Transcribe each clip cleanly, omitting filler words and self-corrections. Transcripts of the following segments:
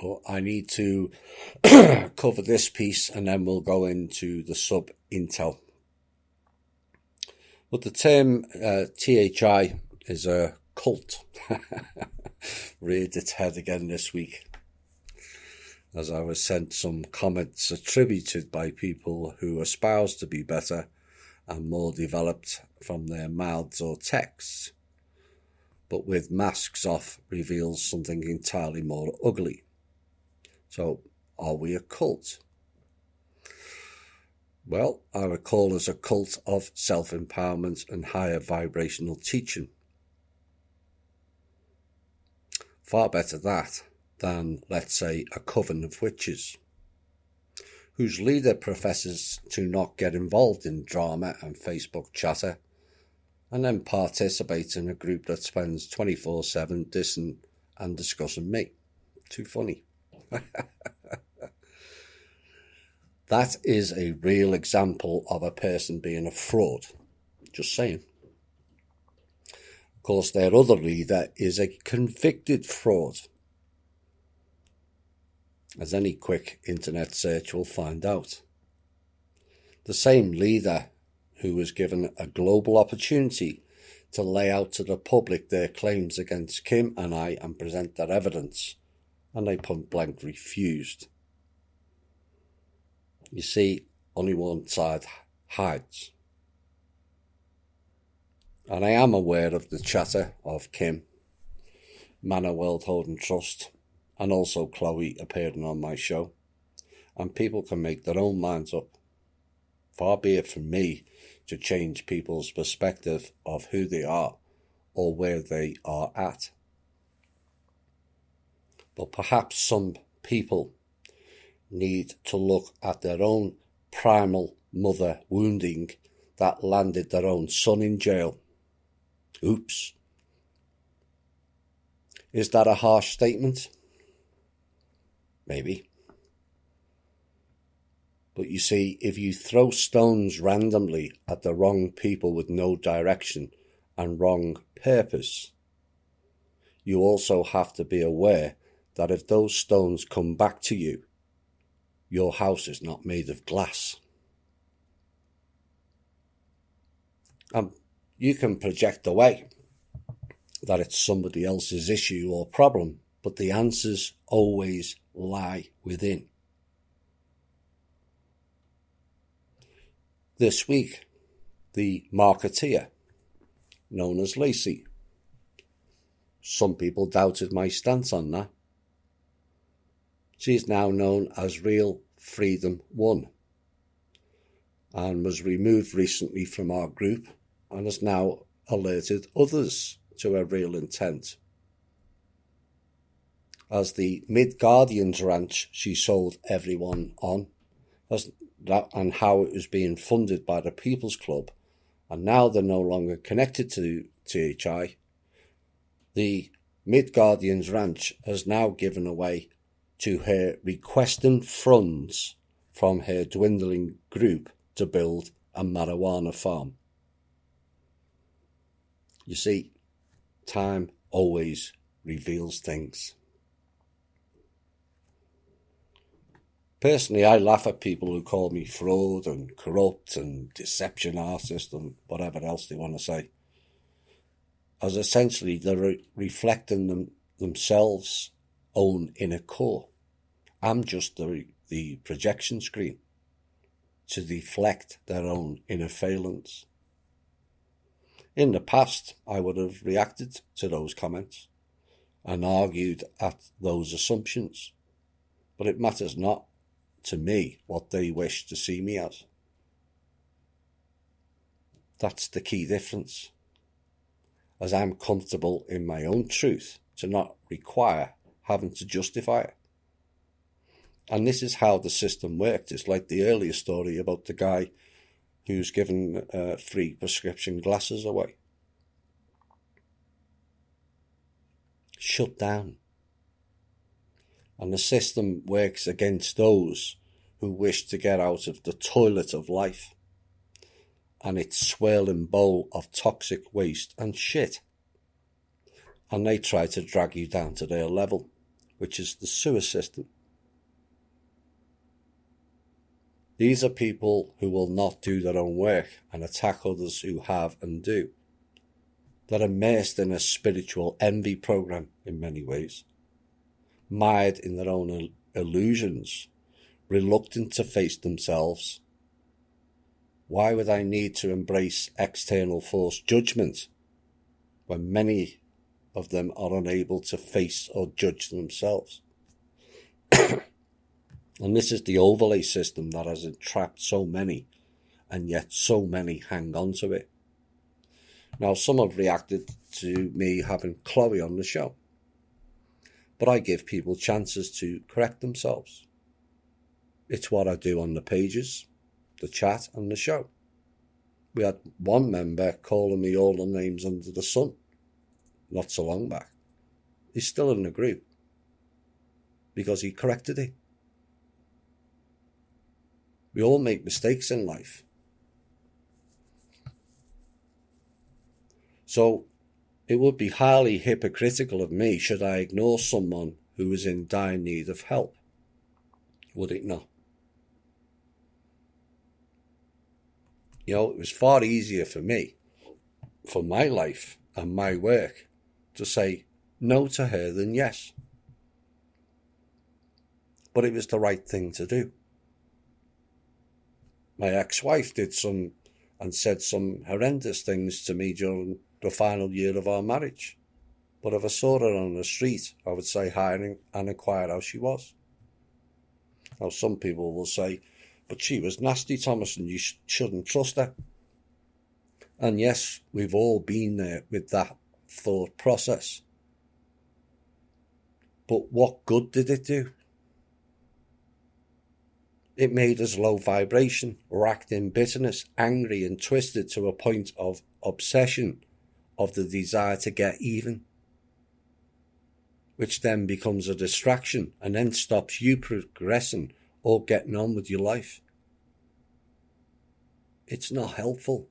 Oh, I need to cover this piece and then we'll go into the sub-intel. But the term THI is a cult. Reared its head again this week, as I was sent some comments attributed by people who espouse to be better and more developed from their mouths or texts, but with masks off reveals something entirely more ugly. So, are we a cult? Well, I would call us a cult of self-empowerment and higher vibrational teaching. Far better that than, let's say, a coven of witches, whose leader professes to not get involved in drama and Facebook chatter, and then participate in a group that spends 24/7 dissing and discussing me. Too funny. That is a real example of a person being a fraud. Just saying. Of course, their other leader is a convicted fraud, as any quick internet search will find out. The same leader who was given a global opportunity to lay out to the public their claims against Kim and I and present their evidence, and they point blank refused. You see, only one side hides. And I am aware of the chatter of Kim, Manor World Holding Trust, and also Chloe appearing on my show, and people can make their own minds up. Far be it from me to change people's perspective of who they are or where they are at. But perhaps some people need to look at their own primal mother wounding that landed their own son in jail. Oops. Is that a harsh statement? Maybe. But you see, if you throw stones randomly at the wrong people with no direction and wrong purpose, you also have to be aware that if those stones come back to you, your house is not made of glass. You can project away that it's somebody else's issue or problem, but the answers always lie within. This week, the marketeer, known as Lacey. Some people doubted my stance on that. She is now known as Real Freedom One and was removed recently from our group and has now alerted others to her real intent. As the Mid-Guardians ranch she sold everyone on, and how it was being funded by the People's Club, and now they're no longer connected to THI, the Mid-Guardians ranch has now given away to her requesting funds from her dwindling group to build a marijuana farm. You see, time always reveals things. Personally, I laugh at people who call me fraud and corrupt and deception artist and whatever else they want to say, as essentially they're reflecting themselves' own inner core. I'm just the projection screen to deflect their own inner failings. In the past, I would have reacted to those comments and argued at those assumptions, but it matters not to me what they wish to see me as. That's the key difference, as I'm comfortable in my own truth to not require having to justify it. And this is how the system worked. It's like the earlier story about the guy who's given free prescription glasses away. Shut down. And the system works against those who wish to get out of the toilet of life and its swirling bowl of toxic waste and shit. And they try to drag you down to their level which is the sewer system. These are people who will not do their own work and attack others who have and do. They're immersed in a spiritual envy program in many ways, mired in their own illusions, reluctant to face themselves. Why would I need to embrace external force judgment when many of them are unable to face or judge themselves? And this is the overlay system that has entrapped so many, and yet so many hang on to it. Now, some have reacted to me having Chloe on the show, but I give people chances to correct themselves. It's what I do on the pages, the chat and the show. We had one member calling me all the names under the sun not so long back. He's still in the group because he corrected it. We all make mistakes in life. So it would be highly hypocritical of me should I ignore someone who is in dire need of help. Would it not? You know, it was far easier for me, for my life and my work, to say no to her than yes. But it was the right thing to do. My ex-wife did some and said some horrendous things to me during the final year of our marriage. But if I saw her on the street, I would say hi and inquire how she was. Now, some people will say, but she was nasty, Thomas, and you shouldn't trust her. And yes, we've all been there with that thought process. But what good did it do? It made us low vibration, racked in bitterness, angry and twisted to a point of obsession, of the desire to get even, which then becomes a distraction and then stops you progressing or getting on with your life. It's not helpful.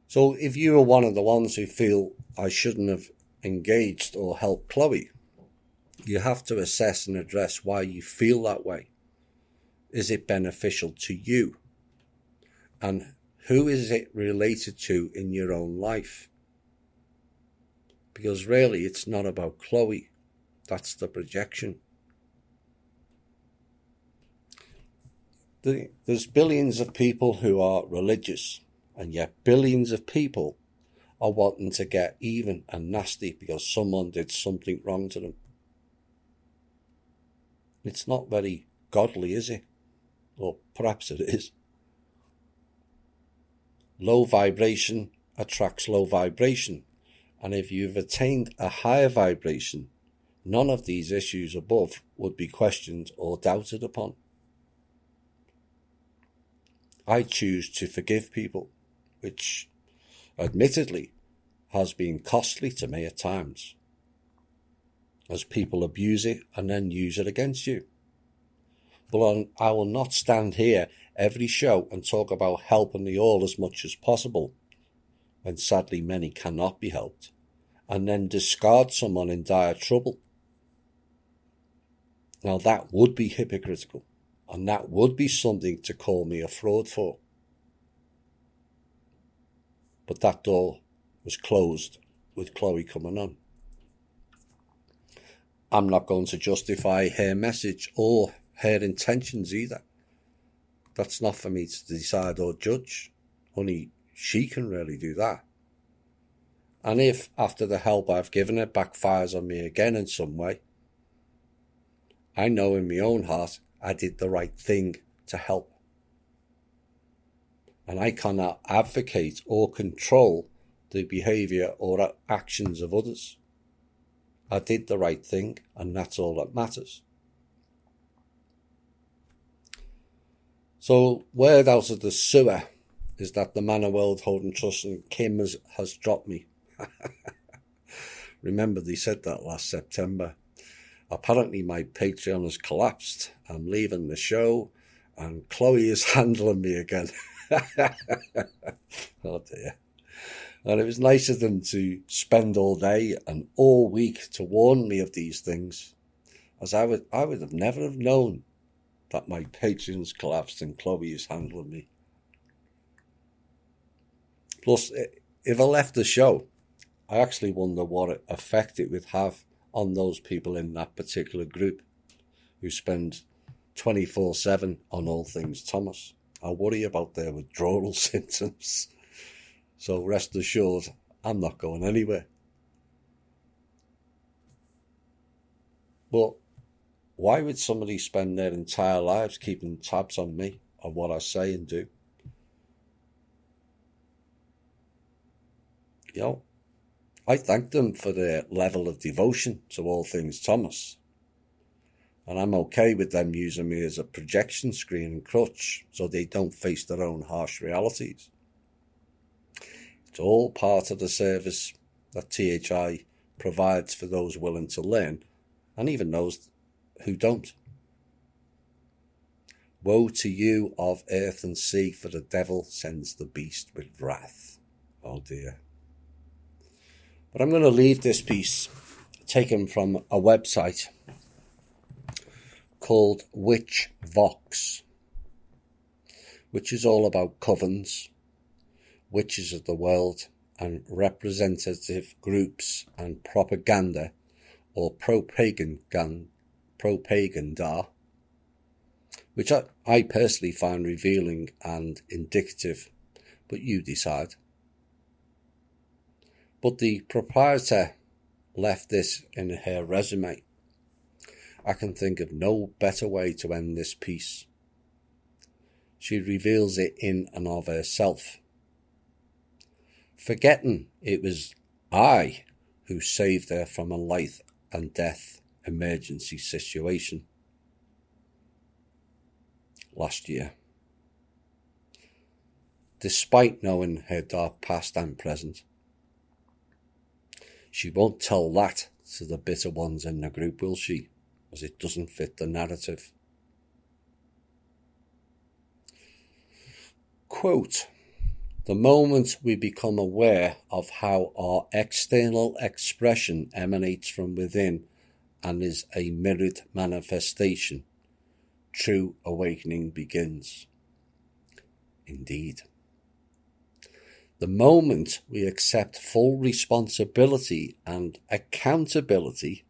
So if you are one of the ones who feel I shouldn't have engaged or helped Chloe, you have to assess and address why you feel that way. Is it beneficial to you? And who is it related to in your own life? Because really it's not about Chloe. That's the projection. There's billions of people who are religious, and yet billions of people are wanting to get even and nasty because someone did something wrong to them. It's not very godly, is it? Or perhaps it is. Low vibration attracts low vibration. And if you've attained a higher vibration, none of these issues above would be questioned or doubted upon. I choose to forgive people, which admittedly has been costly to me at times, as people abuse it and then use it against you. But I will not stand here every show and talk about helping the all as much as possible, when sadly many cannot be helped, and then discard someone in dire trouble. Now that would be hypocritical, and that would be something to call me a fraud for. But that door was closed with Chloe coming on. I'm not going to justify her message or her intentions either. That's not for me to decide or judge. Only she can really do that. And if, after the help I've given her, backfires on me again in some way, I know in my own heart I did the right thing to help. And I cannot advocate or control the behaviour or actions of others. I did the right thing, and that's all that matters. So, word out of the sewer is that the Man of World Holding Trust and Kim has dropped me. Remember, they said that last September. Apparently my Patreon has collapsed. I'm leaving the show and Chloe is handling me again. Oh dear. And it was nice of them to spend all day and all week to warn me of these things, as I would have never have known that my patrons collapsed and Chloe is handling me. Plus, if I left the show, I actually wonder what effect it would have on those people in that particular group who spend 24/7 on all things Thomas. I worry about their withdrawal symptoms. So rest assured, I'm not going anywhere. But why would somebody spend their entire lives keeping tabs on me, on what I say and do? You know, I thank them for their level of devotion to all things Thomas. And I'm okay with them using me as a projection screen and crutch so they don't face their own harsh realities. It's all part of the service that THI provides for those willing to learn, and even those who don't. Woe to you of earth and sea, for the devil sends the beast with wrath. Oh dear. But I'm going to leave this piece taken from a website called Witch Vox, which is all about covens, witches of the world, and representative groups and propaganda or propaganda, which I personally find revealing and indicative, but you decide. But the proprietor left this in her resume. I can think of no better way to end this piece. She reveals it in and of herself, forgetting it was I who saved her from a life and death emergency situation last year. Despite knowing her dark past and present, she won't tell that to the bitter ones in the group, will she? As it doesn't fit the narrative. Quote, the moment we become aware of how our external expression emanates from within and is a mirrored manifestation, true awakening begins. Indeed. The moment we accept full responsibility and accountability,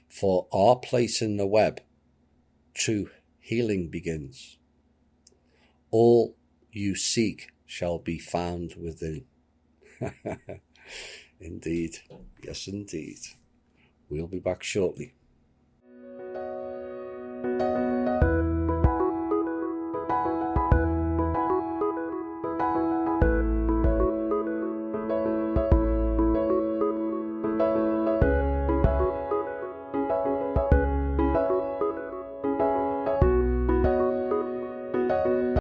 for our place in the web, true healing begins. All you seek shall be found within. Indeed. Yes, indeed. We'll be back shortly.